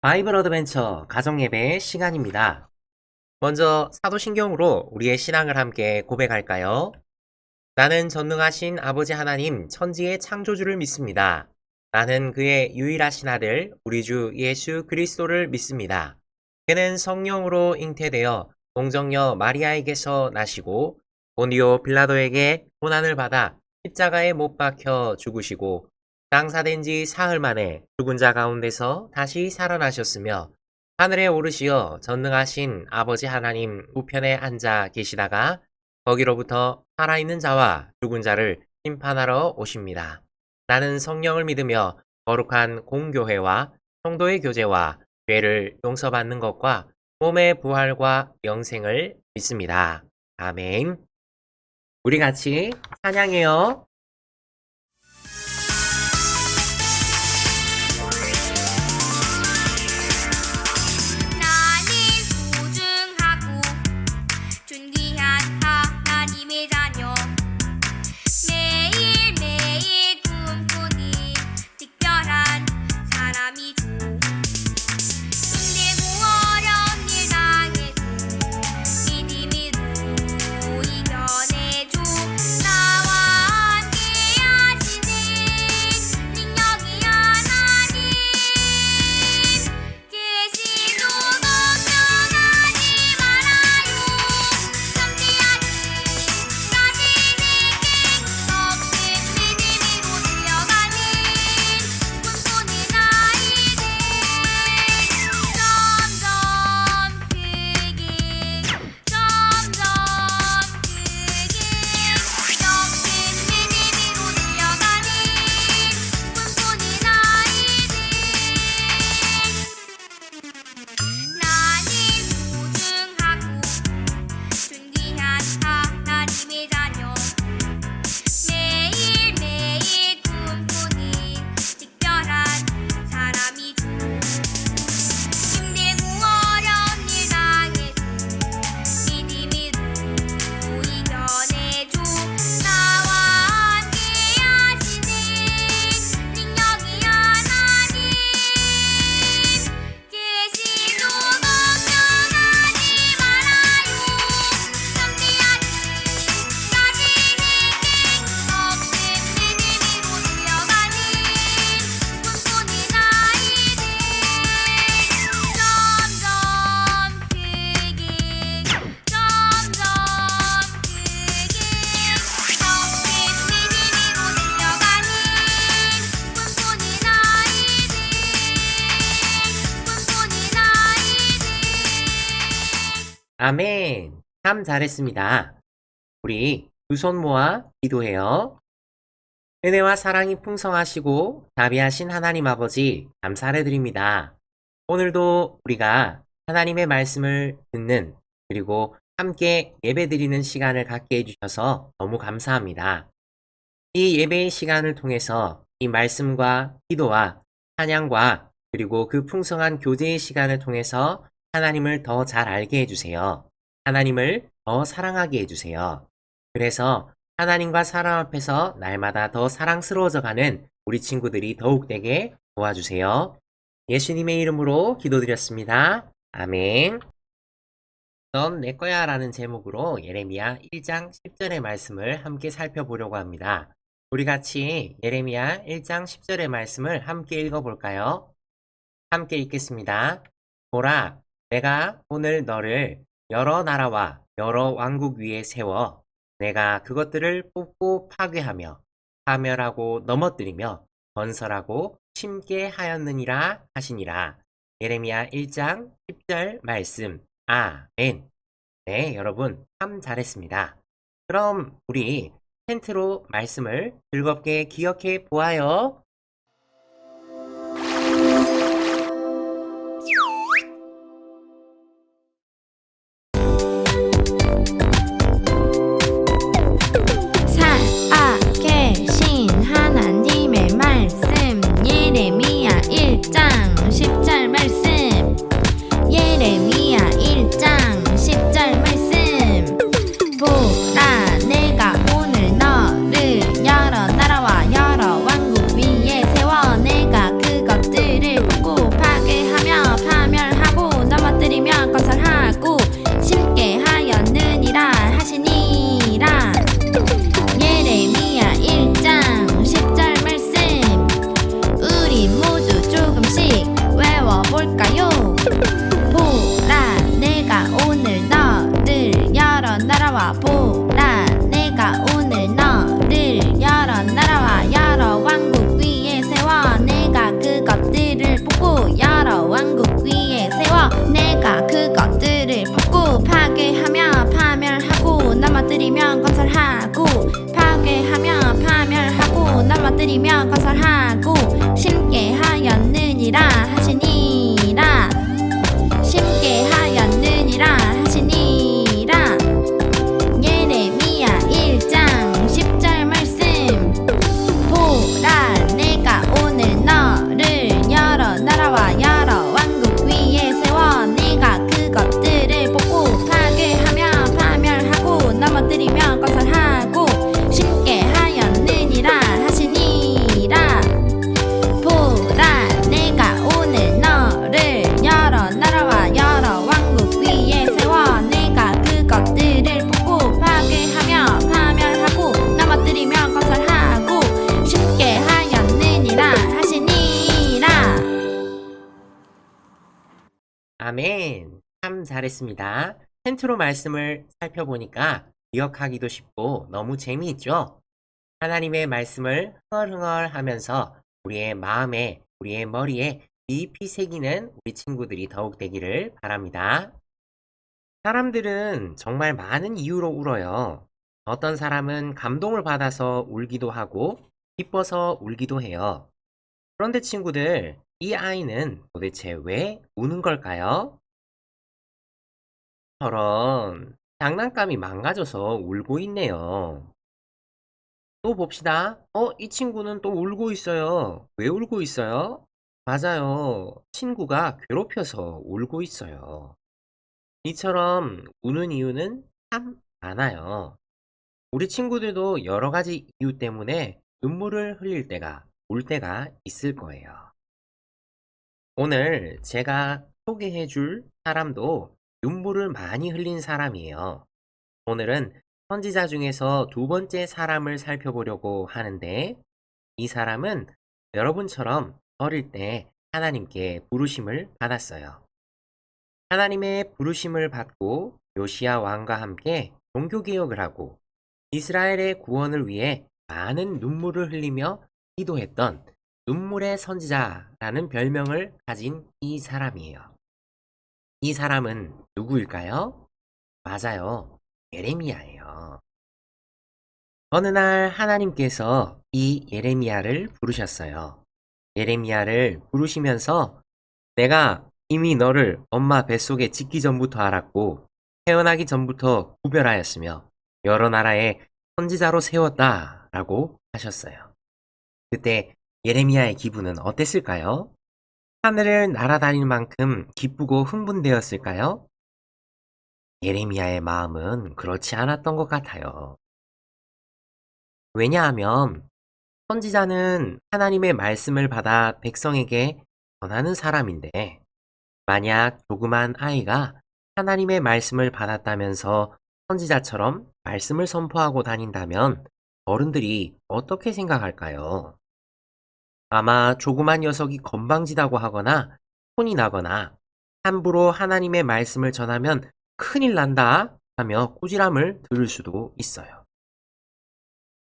바이블 어드벤처 가정예배 시간입니다. 먼저 사도신경으로 우리의 신앙을 함께 고백할까요? 나는 전능하신 아버지 하나님 천지의 창조주를 믿습니다. 나는 그의 유일하신 아들 우리 주 예수 그리스도를 믿습니다. 그는 성령으로 잉태되어 동정녀 마리아에게서 나시고 본디오 빌라도에게 고난을 받아 십자가에 못 박혀 죽으시고 장사된 지 사흘 만에 죽은 자 가운데서 다시 살아나셨으며 하늘에 오르시어 전능하신 아버지 하나님 우편에 앉아 계시다가 거기로부터 살아있는 자와 죽은 자를 심판하러 오십니다. 나는 성령을 믿으며 거룩한 공교회와 성도의 교제와 죄를 용서받는 것과 몸의 부활과 영생을 믿습니다. 아멘. 우리 같이 찬양해요. 나는 소중하고 존귀한 하나님의 자녀 매일매일 꿈꾸는 특별한 사람이고 힘들고 어려운 일 당해도 믿음으로 이겨내줘 나와 함께 하시는 능력이 하나님 계시도 걱정하지 말아요 선비하는 자신에게 썩은 믿음으로 들려가는 꿈꾸는 아이들 점점 크게 썩은 믿음으로 들려가는 꿈꾸는 아이들 나는 소중하고 존귀한 하나님의 자녀 매일매일 꿈꾸는 특별한 사람이고 힘들고 어려운 일 당해도 믿음으로 이겨내줘 나와 함께 하시는 능력이 하나님 계시도 걱정하지 말아요 선비하는 자신에게 썩은 믿음으로 들려가는 꿈꾸는 아이들 점점 크게 썩은 믿음으로 들려가는 꿈꾸는 아이들 아멘. 참 잘했습니다. 우리 두 손 모아 기도해요. 은혜와 사랑이 풍성하시고 자비하신 하나님 아버지 감사를 드립니다. 오늘도 우리가 하나님의 말씀을 듣는 그리고 함께 예배드리는 시간을 갖게 해주셔서 너무 감사합니다. 이 예배의 시간을 통해서 이 말씀과 기도와 찬양과 그리고 그 풍성한 교제의 시간을 통해서 하나님을 더 잘 알게 해주세요. 하나님을 더 사랑하게 해주세요. 그래서 하나님과 사람 앞에서 날마다 더 사랑스러워져 가는 우리 친구들이 더욱 되게 도와주세요. 예수님의 이름으로 기도드렸습니다. 아멘. 넌 내 거야 라는 제목으로 예레미야 1장 10절의 말씀을 함께 살펴보려고 합니다. 우리 같이 예레미야 1장 10절의 말씀을 함께 읽어볼까요? 함께 읽겠습니다. 보라, 내가 오늘 너를 여러 나라와 여러 왕국 위에 세워 내가 그것들을 뽑고 파괴하며 파멸하고 넘어뜨리며 건설하고 심게 하였느니라 하시니라. 예레미야 1장 10절 말씀. 아멘. 네, 여러분 참 잘했습니다. 그럼 우리 텐트로 말씀을 즐겁게 기억해 보아요. 살아계신 하나님의 말씀 예레미야 1장 10절 말씀 예레미야 1장 10절 말씀 보라 내가 오늘 너를 여러 나라와 여러 왕국 위에 하였느니라 하시니라 쉽게 하였느니라 하시니라 예레미야 1장 10절 말씀 보라 내가 오늘 너를 여러 나라와 여러 왕국 위에 세워 네가 그것들을 뽑고 파괴하며 파멸하고 넘어뜨리며 건설하고 쉽게 하였느니라 하시니라 보라 내가 오늘 너를 여러 나라와 여러 왕국 위에 세워 네가 그것들을 뽑고 파괴하며 파멸하고 넘어뜨리며 건설하고 쉽게 하였느니라 하시니라. 아멘. 참 잘했습니다. 텐트로 말씀을 살펴보니까 기억하기도 쉽고 너무 재미있죠? 하나님의 말씀을 흥얼흥얼 하면서 우리의 마음에, 우리의 머리에 깊이 새기는 우리 친구들이 더욱 되기를 바랍니다. 사람들은 정말 많은 이유로 울어요. 어떤 사람은 감동을 받아서 울기도 하고 기뻐서 울기도 해요. 그런데 친구들, 이 아이는 도대체 왜 우는 걸까요? 저런, 장난감이 망가져서 울고 있네요. 또 봅시다. 이 친구는 또 울고 있어요. 왜 울고 있어요? 맞아요. 친구가 괴롭혀서 울고 있어요. 이처럼 우는 이유는 참 많아요. 우리 친구들도 여러 가지 이유 때문에 눈물을 흘릴 때가, 울 때가 있을 거예요. 오늘 제가 소개해 줄 사람도 눈물을 많이 흘린 사람이에요. 오늘은 선지자 중에서 두 번째 사람을 살펴보려고 하는데, 이 사람은 여러분처럼 어릴 때 하나님께 부르심을 받았어요. 하나님의 부르심을 받고 요시야 왕과 함께 종교개혁을 하고 이스라엘의 구원을 위해 많은 눈물을 흘리며 기도했던 눈물의 선지자라는 별명을 가진 이 사람이에요. 이 사람은 누구일까요? 맞아요. 예레미야예요. 어느 날 하나님께서 이 예레미야를 부르셨어요. 예레미야를 부르시면서 내가 이미 너를 엄마 뱃속에 짓기 전부터 알았고 태어나기 전부터 구별하였으며 여러 나라의 선지자로 세웠다 라고 하셨어요. 그때 예레미야의 기분은 어땠을까요? 하늘을 날아다닐 만큼 기쁘고 흥분되었을까요? 예레미야의 마음은 그렇지 않았던 것 같아요. 왜냐하면 선지자는 하나님의 말씀을 받아 백성에게 전하는 사람인데 만약 조그만 아이가 하나님의 말씀을 받았다면서 선지자처럼 말씀을 선포하고 다닌다면 어른들이 어떻게 생각할까요? 아마 조그만 녀석이 건방지다고 하거나 혼이 나거나 함부로 하나님의 말씀을 전하면 큰일 난다 하며 꾸지람을 들을 수도 있어요.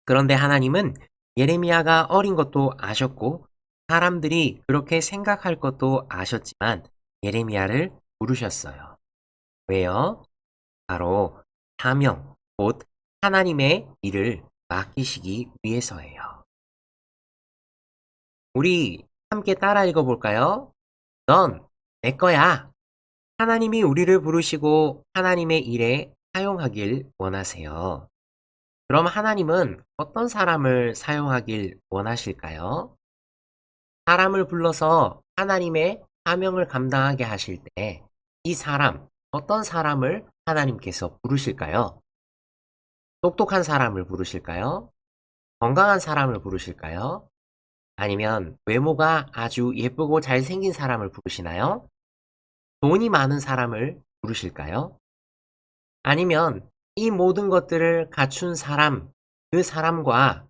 그런데 하나님은 예레미야가 어린 것도 아셨고 사람들이 그렇게 생각할 것도 아셨지만 예레미야를 부르셨어요. 왜요? 바로 사명, 곧 하나님의 일을 맡기시기 위해서예요. 우리 함께 따라 읽어볼까요? 넌 내 거야. 하나님이 우리를 부르시고 하나님의 일에 사용하길 원하세요. 그럼 하나님은 어떤 사람을 사용하길 원하실까요? 사람을 불러서 하나님의 사명을 감당하게 하실 때 이 사람, 어떤 사람을 하나님께서 부르실까요? 똑똑한 사람을 부르실까요? 건강한 사람을 부르실까요? 아니면 외모가 아주 예쁘고 잘생긴 사람을 부르시나요? 돈이 많은 사람을 부르실까요? 아니면 이 모든 것들을 갖춘 사람, 그 사람과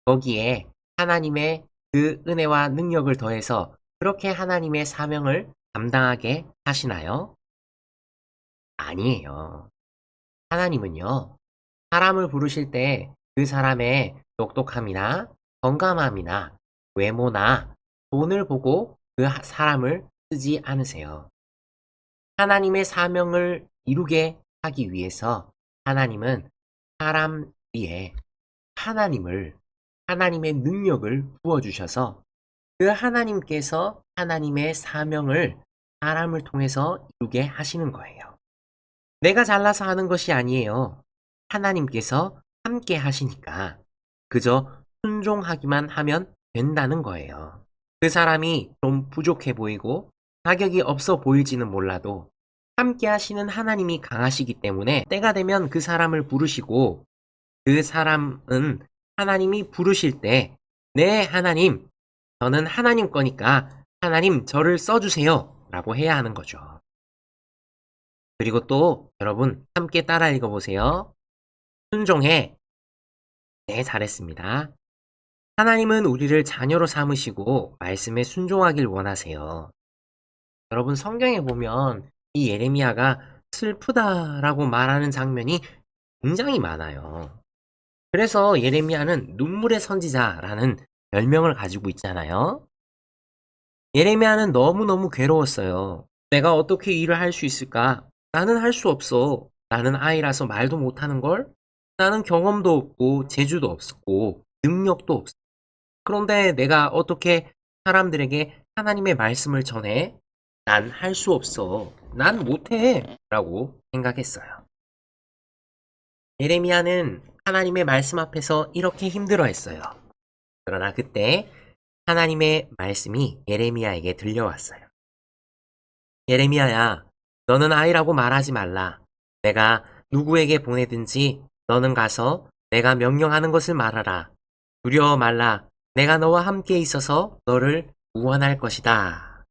거기에 하나님의 그 은혜와 능력을 더해서 그렇게 하나님의 사명을 감당하게 하시나요? 아니에요. 하나님은요, 사람을 부르실 때 그 사람의 똑똑함이나 건강함이나 외모나 돈을 보고 그 사람을 쓰지 않으세요. 하나님의 사명을 이루게 하기 위해서 하나님은 사람 위에 하나님의 능력을 부어주셔서 그 하나님께서 하나님의 사명을 사람을 통해서 이루게 하시는 거예요. 내가 잘나서 하는 것이 아니에요. 하나님께서 함께 하시니까 그저 순종하기만 하면 된다는 거예요. 그 사람이 좀 부족해 보이고 자격이 없어 보일지는 몰라도 함께 하시는 하나님이 강하시기 때문에 때가 되면 그 사람을 부르시고 그 사람은 하나님이 부르실 때 네, 하나님, 저는 하나님 거니까 하나님 저를 써주세요 라고 해야 하는 거죠. 그리고 또 여러분 함께 따라 읽어보세요. 순종해. 네, 잘했습니다. 하나님은 우리를 자녀로 삼으시고 말씀에 순종하길 원하세요. 여러분 성경에 보면 이 예레미야가 슬프다라고 말하는 장면이 굉장히 많아요. 그래서 예레미야는 눈물의 선지자라는 별명을 가지고 있잖아요. 예레미야는 너무너무 괴로웠어요. 내가 어떻게 일을 할 수 있을까? 나는 할 수 없어. 나는 아이라서 말도 못하는 걸? 나는 경험도 없고 재주도 없었고 능력도 없어. 그런데 내가 어떻게 사람들에게 하나님의 말씀을 전해? 난 할 수 없어. 난 못해. 라고 생각했어요. 예레미야는 하나님의 말씀 앞에서 이렇게 힘들어했어요. 그러나 그때 하나님의 말씀이 예레미야에게 들려왔어요. 예레미야야, 너는 아이라고 말하지 말라. 내가 누구에게 보내든지 너는 가서 내가 명령하는 것을 말하라. 두려워 말라. 내가 너와 함께 있어서 너를 구원할 것이다.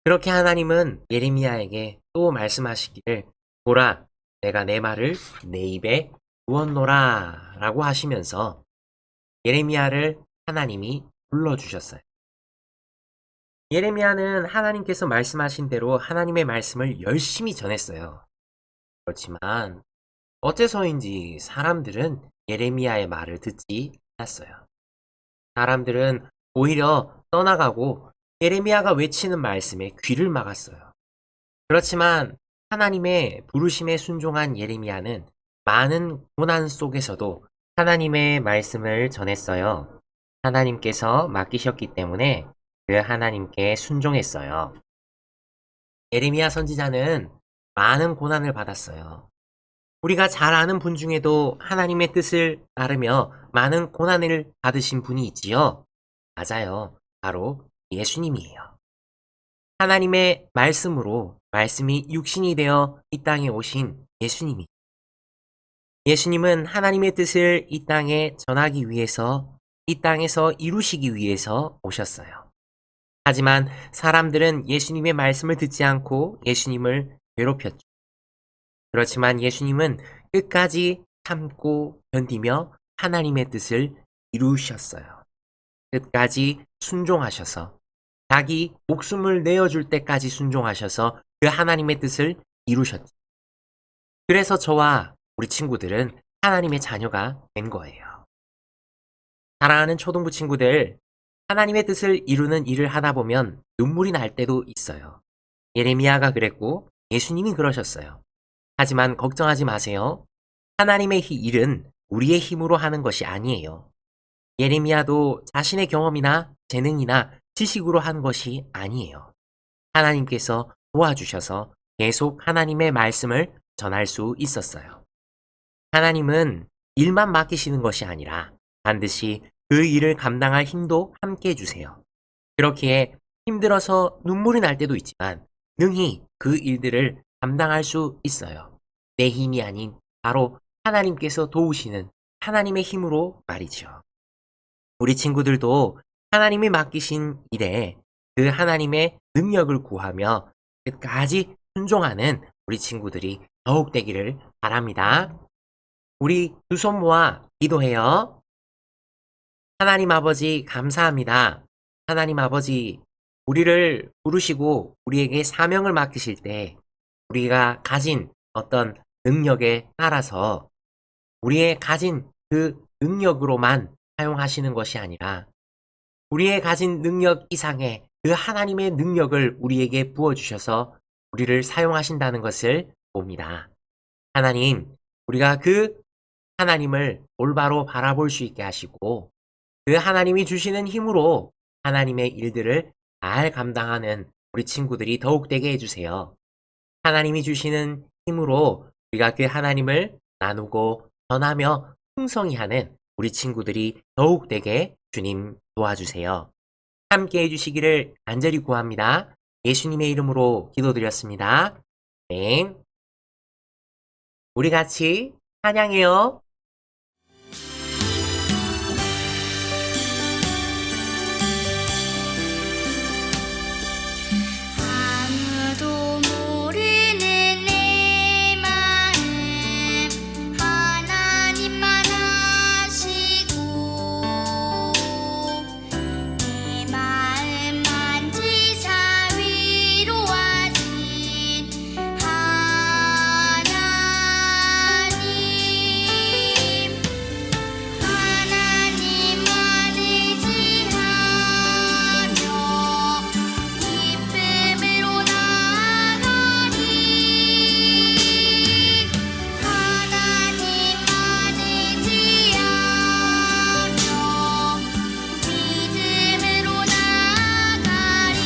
그렇게 하나님은 예레미야에게 또 말씀하시기를 보라, 내가 내 말을 내 입에 부었노라 라고 하시면서 예레미야를 하나님이 불러주셨어요. 예레미야는 하나님께서 말씀하신 대로 하나님의 말씀을 열심히 전했어요. 그렇지만 어째서인지 사람들은 예레미야의 말을 듣지 않았어요. 사람들은 오히려 떠나가고 예레미야가 외치는 말씀에 귀를 막았어요. 그렇지만 하나님의 부르심에 순종한 예레미야는 많은 고난 속에서도 하나님의 말씀을 전했어요. 하나님께서 맡기셨기 때문에 그 하나님께 순종했어요. 예레미야 선지자는 많은 고난을 받았어요. 우리가 잘 아는 분 중에도 하나님의 뜻을 따르며 많은 고난을 받으신 분이 있지요. 맞아요. 바로 예수님이에요. 하나님의 말씀으로 말씀이 육신이 되어 이 땅에 오신 예수님이. 예수님은 하나님의 뜻을 이 땅에 전하기 위해서 이 땅에서 이루시기 위해서 오셨어요. 하지만 사람들은 예수님의 말씀을 듣지 않고 예수님을 괴롭혔죠. 그렇지만 예수님은 끝까지 참고 견디며 하나님의 뜻을 이루셨어요. 끝까지 순종하셔서 자기 목숨을 내어줄 때까지 순종하셔서 그 하나님의 뜻을 이루셨죠. 그래서 저와 우리 친구들은 하나님의 자녀가 된 거예요. 사랑하는 초등부 친구들, 하나님의 뜻을 이루는 일을 하다 보면 눈물이 날 때도 있어요. 예레미야가 그랬고 예수님이 그러셨어요. 하지만 걱정하지 마세요. 하나님의 일은 우리의 힘으로 하는 것이 아니에요. 예레미야도 자신의 경험이나 재능이나 지식으로 한 것이 아니에요. 하나님께서 도와주셔서 계속 하나님의 말씀을 전할 수 있었어요. 하나님은 일만 맡기시는 것이 아니라 반드시 그 일을 감당할 힘도 함께 해주세요. 그렇기에 힘들어서 눈물이 날 때도 있지만 능히 그 일들을 감당할 수 있어요. 내 힘이 아닌 바로 하나님께서 도우시는 하나님의 힘으로 말이죠. 우리 친구들도 하나님이 맡기신 일에 그 하나님의 능력을 구하며 끝까지 순종하는 우리 친구들이 더욱 되기를 바랍니다. 우리 두 손 모아 기도해요. 하나님 아버지 감사합니다. 하나님 아버지, 우리를 부르시고 우리에게 사명을 맡기실 때 우리가 가진 어떤 능력에 따라서 우리의 가진 그 능력으로만 사용하시는 것이 아니라 우리의 가진 능력 이상의 그 하나님의 능력을 우리에게 부어주셔서 우리를 사용하신다는 것을 봅니다. 하나님, 우리가 그 하나님을 올바로 바라볼 수 있게 하시고 그 하나님이 주시는 힘으로 하나님의 일들을 잘 감당하는 우리 친구들이 더욱 되게 해주세요. 하나님이 주시는 힘으로 우리가 그 하나님을 나누고 전하며 풍성히 하는 우리 친구들이 더욱 되게 주님 도와주세요. 함께 해주시기를 간절히 구합니다. 예수님의 이름으로 기도드렸습니다. 네. 우리 같이 찬양해요. 아무도 모르는 내 마음 하나님만 아시고 내 마음 만지사 위로하신 하나님 하나님만 의지하며 기쁨으로 나가리 하나님만 의지하며 믿음으로 나가리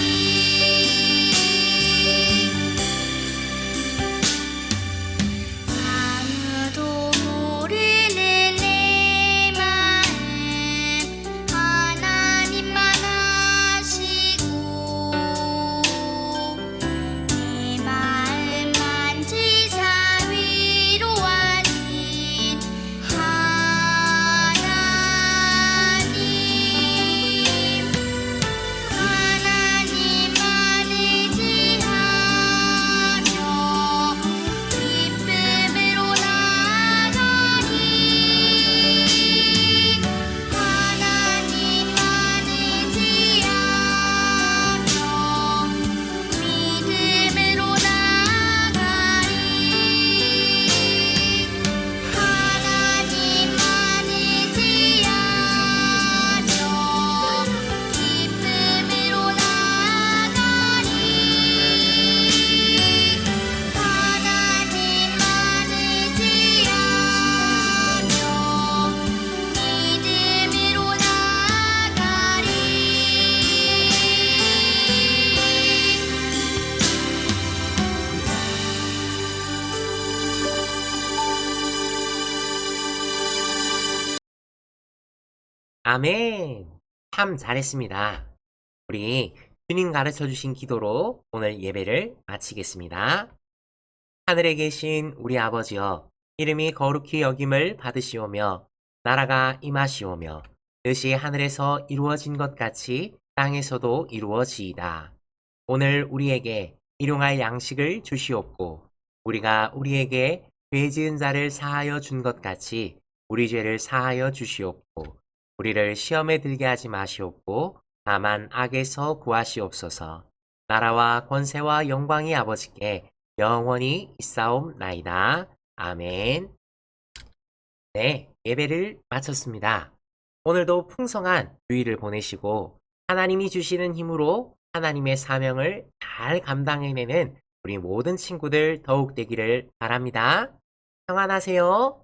아무도 모르는 내 마음 하나님만 아시고 내 마음 만지사 위로하신 하나님 하나님만 의지하며 기쁨으로 나가리 하나님만 의지하며 믿음으로 나가리 하나님만 의지하며 기쁨으로 나가리 하나님만 의지하며 믿음으로 나가리 아멘. 참 잘했습니다. 우리 주님 가르쳐 주신 기도로 오늘 예배를 마치겠습니다. 하늘에 계신 우리 아버지여, 이름이 거룩히 여김을 받으시오며 나라가 임하시오며 뜻이 하늘에서 이루어진 것 같이 땅에서도 이루어지이다. 오늘 우리에게 일용할 양식을 주시옵고 우리가 우리에게 죄 지은 자를 사하여 준 것 같이 우리 죄를 사하여 주시옵고 우리를 시험에 들게 하지 마시옵고 다만 악에서 구하시옵소서. 나라와 권세와 영광이 아버지께 영원히 있사옵나이다. 아멘. 네, 예배를 마쳤습니다. 오늘도 풍성한 주일을 보내시고 하나님이 주시는 힘으로 하나님의 사명을 잘 감당해내는 우리 모든 친구들 더욱 되기를 바랍니다. 평안하세요.